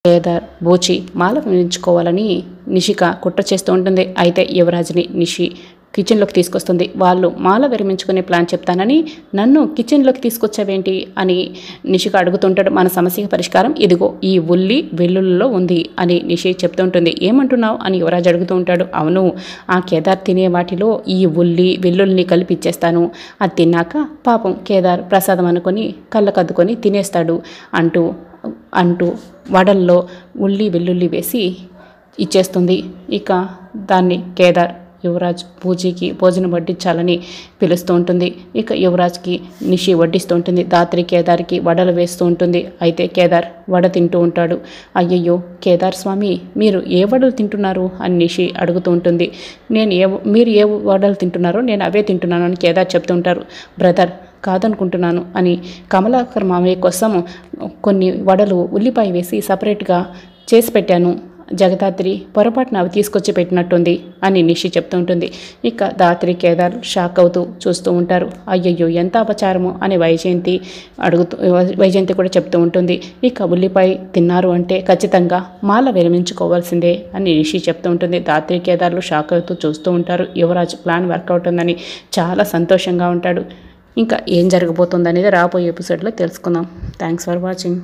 కేదార్ బూచి మాల వేయించుకోవాలని నిషిక కుట్ర చేస్తూ ఉంటుంది. అయితే యువరాజ్ని నిషి కిచెన్లోకి తీసుకొస్తుంది. వాళ్ళు మాల విరమించుకునే ప్లాన్ చెప్తానని నన్ను కిచెన్లోకి తీసుకొచ్చావేంటి అని నిషిక అడుగుతుంటాడు. మన సమస్యకి పరిష్కారం ఇదిగో ఈ ఉల్లి వెల్లుల్లిలో ఉంది అని నిషి చెప్తుంటుంది. ఏమంటున్నావు అని యువరాజ్ అడుగుతూ ఉంటాడు. అవును, ఆ కేదార్ తినే వాటిలో ఈ ఉల్లి వెల్లుల్లిని కలిపి ఇచ్చేస్తాను. అది తిన్నాక పాపం కేదార్ ప్రసాదం అనుకొని కళ్ళకద్దుకొని తినేస్తాడు అంటూ వడల్లో ఉల్లి వెల్లుల్లి వేసి ఇచ్చేస్తుంది. ఇక దాన్ని కేదార్ యువరాజ్ పూజకి భోజనం వడ్డించాలని పిలుస్తూ ఉంటుంది. ఇక యువరాజ్కి నిషి వడ్డిస్తూ ఉంటుంది. దాత్రి కేదార్కి వడలు వేస్తూ ఉంటుంది. అయితే కేదార్ వడ తింటూ ఉంటాడు. అయ్యయ్యో కేదార్ స్వామి, మీరు ఏ వడలు తింటున్నారు అని నిషి అడుగుతూ ఉంటుంది. మీరు ఏ వడలు తింటున్నారో నేను అవే తింటున్నాను అని కేదార్ చెప్తూ ఉంటారు. బ్రదర్ కాదనుకుంటున్నాను అని కమలాకర్ మామయ్య కోసం కొన్ని వడలు ఉల్లిపాయ వేసి సపరేట్గా చేసి పెట్టాను. జగదాత్రి పొరపాటున అవి తీసుకొచ్చి పెట్టినట్టుంది అని నిషి చెప్తూ ఉంటుంది. ఇక దాత్రి కేదార్ షాక్ అవుతూ చూస్తూ ఉంటారు. అయ్యయ్యో ఎంత అపచారము అని వైజయంతి కూడా చెప్తూ ఉంటుంది. ఇక ఉల్లిపాయ తిన్నారు అంటే ఖచ్చితంగా మాల విరమించుకోవాల్సిందే అని నిషి చెప్తూ ఉంటుంది. దాత్రి కేదార్లు షాక్ అవుతూ చూస్తూ ఉంటారు. యువరాజ్ ప్లాన్ వర్కౌట్ ఉందని చాలా సంతోషంగా ఉంటాడు. ఇంకా ఏం జరగబోతుందనేది రాబోయే ఎపిసోడ్లో తెలుసుకుందాం. Thanks for watching.